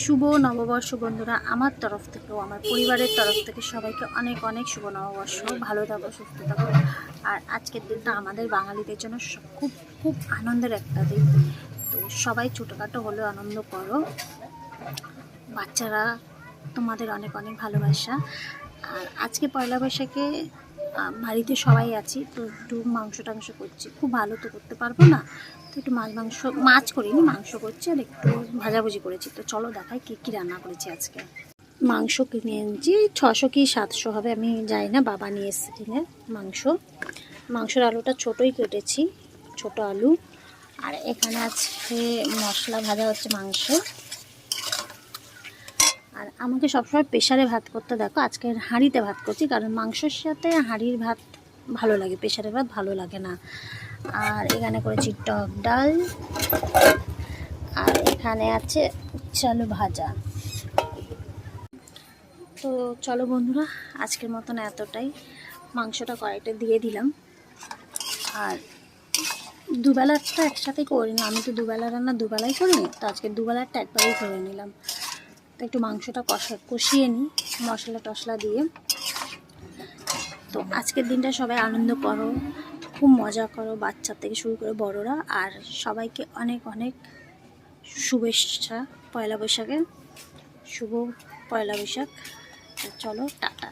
শুভ নববর্ষ বন্ধুরা, আমার তরফ থেকেও আমার পরিবারের তরফ থেকে সবাইকে অনেক অনেক শুভ নববর্ষ। ভালো থাকো, সুস্থ থাকো। আর আজকের দিনটা আমাদের বাঙালিদের জন্য খুব খুব আনন্দের একটা দিন। তো সবাই ছোটোখাটো হলেও আনন্দ করো। বাচ্চারা তোমাদের অনেক অনেক ভালোবাসা। আর আজকে পয়লা বৈশাখে বাড়িতে সবাই আছি, তো একটু মাংস টাংস করছি। খুব ভালো তো করতে পারবো না, তো একটু মাছ করিনি, মাংস করছি আর একটু ভাজাভুজি করেছি। তো চলো দেখাই কী কী রান্না করেছি আজকে। মাংস কিনে এনেছি 600 কি 700 হবে, আমি যাই না, বাবা নিয়ে এসেছে কিনে মাংসের আলুটা ছোটোই কেটেছি, ছোট আলু। আর এখানে আছে মশলা ভাজা হচ্ছে মাংস। আর আমাকে সবসময় প্রেশারে ভাত করতে দেখো, আজকে হাঁড়িতে ভাত করছি, কারণ মাংসের সাথে হাঁড়ির ভাত ভালো লাগে, প্রেশারের ভাত ভালো লাগে না। আর এখানে করেছি টক ডাল, আর এখানে আছে চালু ভাজা। তো চলো বন্ধুরা, আজকের মতন এতটাই। মাংসটা কড়াইতে দিয়ে দিলাম। আর দুবেলাটা একসাথে করে নিই, আমি তো দুবেলা রান্না দুবেলাই করি, তো আজকে দুবেলাটা একবারেই করে নিলাম। তো একটু মাংসটা কষিয়ে নিই মশলা টশলা দিয়ে। তো আজকের দিনটা সবাই আনন্দ করো, খুব মজা করো, বাচ্চা থেকে শুরু করে বড়রা। আর সবাইকে অনেক অনেক শুভেচ্ছা পয়লা বৈশাখে। শুভ পয়লা বৈশাখ। চলো টাটা।